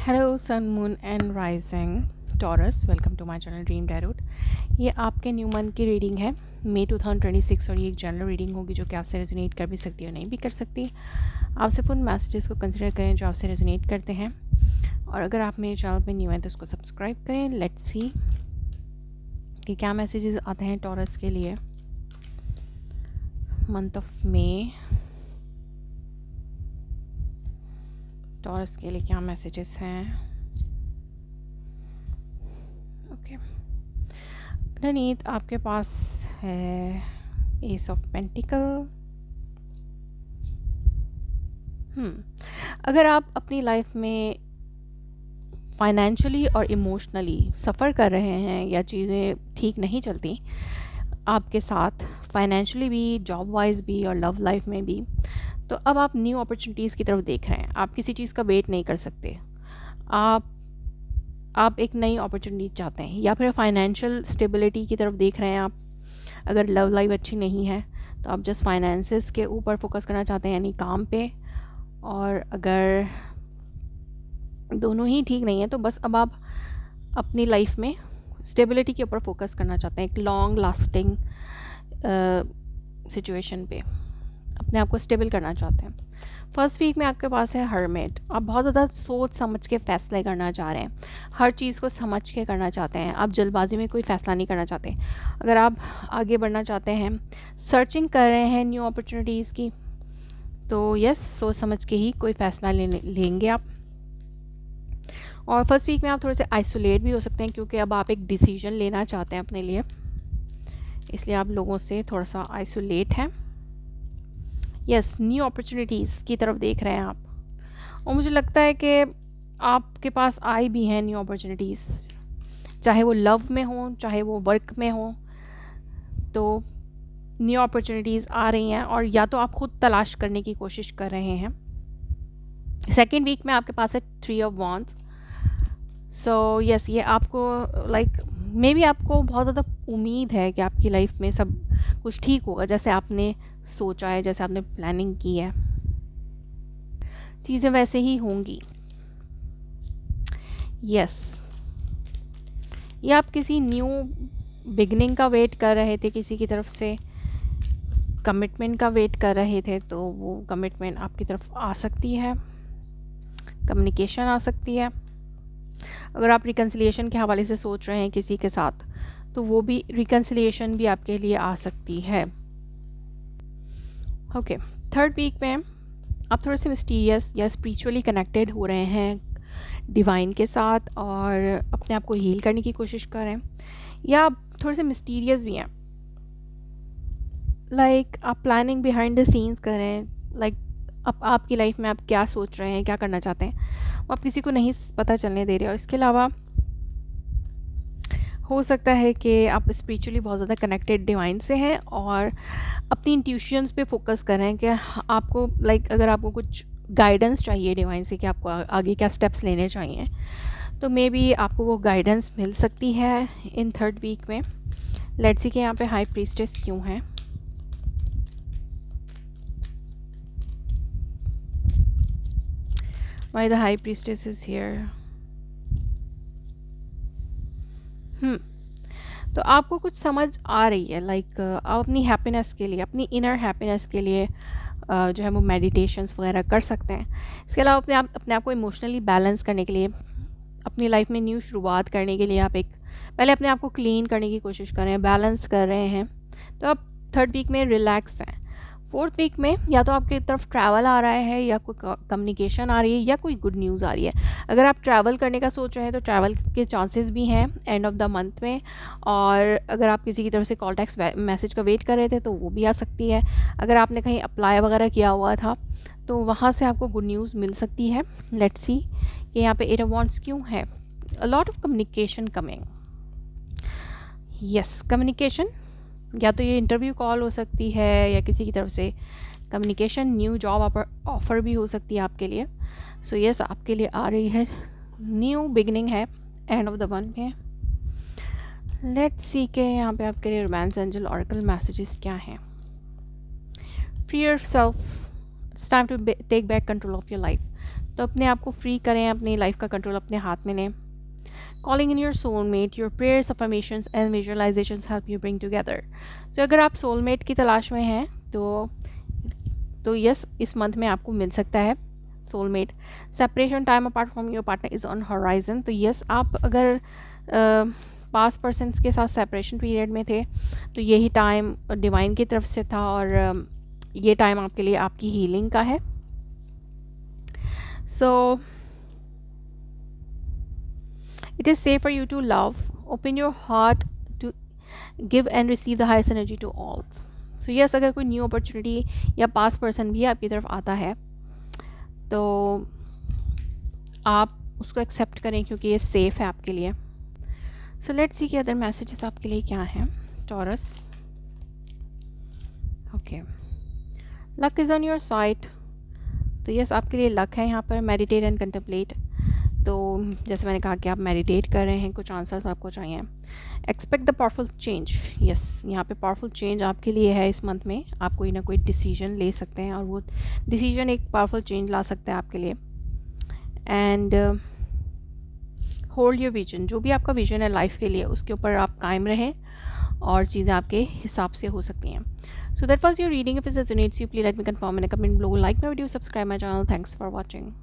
Hello sun moon and rising Taurus, welcome to my channel dream tarot. ये आपके new month की reading है मई 2026 और ये एक जनरल रीडिंग होगी जो कि आपसे रेजोनेट कर भी सकती है और नहीं भी कर सकती। आप सिर्फ उन मैसेजेस को कंसिडर करें जो आपसे रेजोनेट करते हैं और अगर आप मेरे चैनल पे न्यू हैं तो उसको सब्सक्राइब करें। लेट्स सी कि क्या मैसेजेस आते हैं टॉरस के लिए मंथ ऑफ मई। टॉरस के लिए क्या मैसेजेस हैं? ओके, अंडरनीथ आपके पास है एस ऑफ पेंटिकल। अगर आप अपनी लाइफ में फाइनेंशियली और इमोशनली सफ़र कर रहे हैं या चीज़ें ठीक नहीं चलती आपके साथ, फाइनेंशियली भी, जॉब वाइज भी और लव लाइफ में भी, तो अब आप न्यू अपॉर्चुनिटीज़ की तरफ देख रहे हैं। आप किसी चीज़ का वेट नहीं कर सकते। आप एक नई अपॉर्चुनिटी चाहते हैं या फिर फाइनेंशियल स्टेबिलिटी की तरफ देख रहे हैं आप। अगर लव लाइफ अच्छी नहीं है तो आप जस्ट फाइनेंसेस के ऊपर फोकस करना चाहते हैं, यानी काम पे। और अगर दोनों ही ठीक नहीं है तो बस अब आप अपनी लाइफ में स्टेबिलिटी के ऊपर फोकस करना चाहते हैं, एक लॉन्ग लास्टिंग सिचुएशन पे अपने आप को स्टेबल करना चाहते हैं। फर्स्ट वीक में आपके पास है हर्मिट। आप बहुत ज़्यादा सोच समझ के फ़ैसले करना चाह रहे हैं, हर चीज़ को समझ के करना चाहते हैं। आप जल्दबाजी में कोई फ़ैसला नहीं करना चाहते। अगर आप आगे बढ़ना चाहते हैं, सर्चिंग कर रहे हैं न्यू अपॉर्चुनिटीज़ की, तो यस, सोच समझ के ही कोई फ़ैसला लेंगे आप। और फर्स्ट वीक में आप थोड़े से आइसोलेट भी हो सकते हैं क्योंकि अब आप एक डिसीजन लेना चाहते हैं अपने लिए, इसलिए आप लोगों से थोड़ा सा आइसोलेट हैं। यस, न्यू अपॉर्चुनिटीज़ की तरफ देख रहे हैं आप और मुझे लगता है कि आपके पास आई भी हैं न्यू अपॉर्चुनिटीज़, चाहे वो लव में हो चाहे वो वर्क में हो, तो न्यू अपॉर्चुनिटीज़ आ रही हैं और या तो आप खुद तलाश करने की कोशिश कर रहे हैं। सेकेंड वीक में आपके पास है 3 ऑफ वॉन्ड्स। सो यस, ये आपको लाइक मे बी आपको बहुत ज़्यादा उम्मीद है कि आपकी लाइफ में सब कुछ ठीक होगा, जैसे आपने सोचा है, जैसे आपने प्लानिंग की है, चीज़ें वैसे ही होंगी। यस, ये आप किसी न्यू बिगनिंग का वेट कर रहे थे, किसी की तरफ से कमिटमेंट का वेट कर रहे थे, तो वो कमिटमेंट आपकी तरफ आ सकती है, कम्युनिकेशन आ सकती है। अगर आप रिकन्सिलिएशन के हवाले से सोच रहे हैं किसी के साथ, तो वो भी रिकन्सिलिएशन भी आपके लिए आ सकती है। ओके, थर्ड वीक में आप थोड़े से मिस्टीरियस या स्पिरिचुअली कनेक्टेड हो रहे हैं डिवाइन के साथ और अपने आप को हील करने की कोशिश कर रहे हैं, या आप थोड़े से मिस्टीरियस भी हैं, लाइक आप प्लानिंग बिहाइंड द सीन्स कर रहे हैं। लाइक अब आपकी लाइफ में आप क्या सोच रहे हैं, क्या करना चाहते हैं, वो आप किसी को नहीं पता चलने दे रहे। और इसके अलावा हो सकता है कि आप स्पिरिचुअली बहुत ज़्यादा कनेक्टेड डिवाइन से हैं और अपनी इंट्यूशंस पे फोकस कर रहे हैं कि आपको लाइक अगर आपको कुछ गाइडेंस चाहिए डिवाइन से कि आपको आगे क्या स्टेप्स लेने चाहिए, तो मे बी आपको वो गाइडेंस मिल सकती है इन थर्ड वीक में। लेट्स सी कि यहाँ पे हाई प्रीस्टेस क्यों है। Why the high priestess is here? तो आपको कुछ समझ आ रही है, लाइक आप अपनी हैप्पीनेस के लिए, अपनी इनर हैप्पीनेस के लिए जो है वो मेडिटेशंस वगैरह कर सकते हैं। इसके अलावा अपने आप को इमोशनली बैलेंस करने के लिए, अपनी लाइफ में न्यू शुरुआत करने के लिए आप एक पहले अपने आप को क्लीन करने की कोशिश कर रहे हैं, बैलेंस कर रहे हैं। तो आप थर्ड वीक में रिलैक्स हैं। फोर्थ वीक में या तो आपकी तरफ ट्रैवल आ रहा है या कोई कम्युनिकेशन आ रही है या कोई गुड न्यूज़ आ रही है। अगर आप ट्रैवल करने का सोच रहे हैं तो ट्रैवल के चांसेस भी हैं एंड ऑफ द मंथ में। और अगर आप किसी की तरफ से कॉल टैक्स मैसेज का वेट कर रहे थे तो वो भी आ सकती है। अगर आपने कहीं अप्लाई वगैरह किया हुआ था तो वहाँ से आपको गुड न्यूज़ मिल सकती है। लेट्स सी कि यहाँ पे 8 ऑफ वांड्स क्यों है। A lot of communication coming. Yes, communication, या तो ये इंटरव्यू कॉल हो सकती है या किसी की तरफ से कम्युनिकेशन, न्यू जॉब ऑफर भी हो सकती है आपके लिए। सो यस, आपके लिए आ रही है, न्यू बिगनिंग है, एंड ऑफ द मंथ है। लेट्स सी के यहाँ पे आपके लिए रोमांस एंजल ऑरेकल मैसेजेस क्या हैं। Free yourself, it's time to take back control of your life. तो अपने आप को फ्री करें, अपनी लाइफ का कंट्रोल अपने हाथ में लें. Calling in your soulmate, your prayers, affirmations and visualizations help you bring together. So अगर आप soulmate की तलाश में हैं तो यस, इस मंथ में आपको मिल सकता है soulmate. Separation time apart from your partner is on horizon. तो यस, आप अगर पास्ट पर्सन्स के साथ सेपरेशन पीरियड में थे तो यही टाइम डिवाइन की तरफ से था और ये टाइम आपके लिए आपकी हीलिंग का है. सो it is safe for you to love. Open your heart to give and receive the highest energy to all. So yes, अगर कोई न्यू अपॉर्चुनिटी या पास पर्सन भी आपकी तरफ आता है तो आप उसको एक्सेप्ट करें क्योंकि ये सेफ़ है आपके लिए. सो लेट्स सी कि अदर मैसेजेस आपके लिए क्या हैं. Taurus, okay, luck is on your side. तो यस, आपके लिए लक है यहाँ पर. Meditate and contemplate. तो जैसे मैंने कहा कि आप मेडिटेट कर रहे हैं, कुछ आंसर्स आपको चाहिए. Expect the powerful change. Yes, यहाँ पे पावरफुल चेंज आपके लिए है. इस मंथ में आप कोई ना कोई डिसीजन ले सकते हैं और वो डिसीजन एक पावरफुल चेंज ला सकता है आपके लिए. And hold your vision. जो भी आपका विजन है लाइफ के लिए, उसके ऊपर आप कायम रहें और चीज़ें आपके हिसाब से हो सकती हैं. So that was your reading. If it resonates you, please let me confirm in a comment below. Like my video, subscribe my channel. Thanks for watching.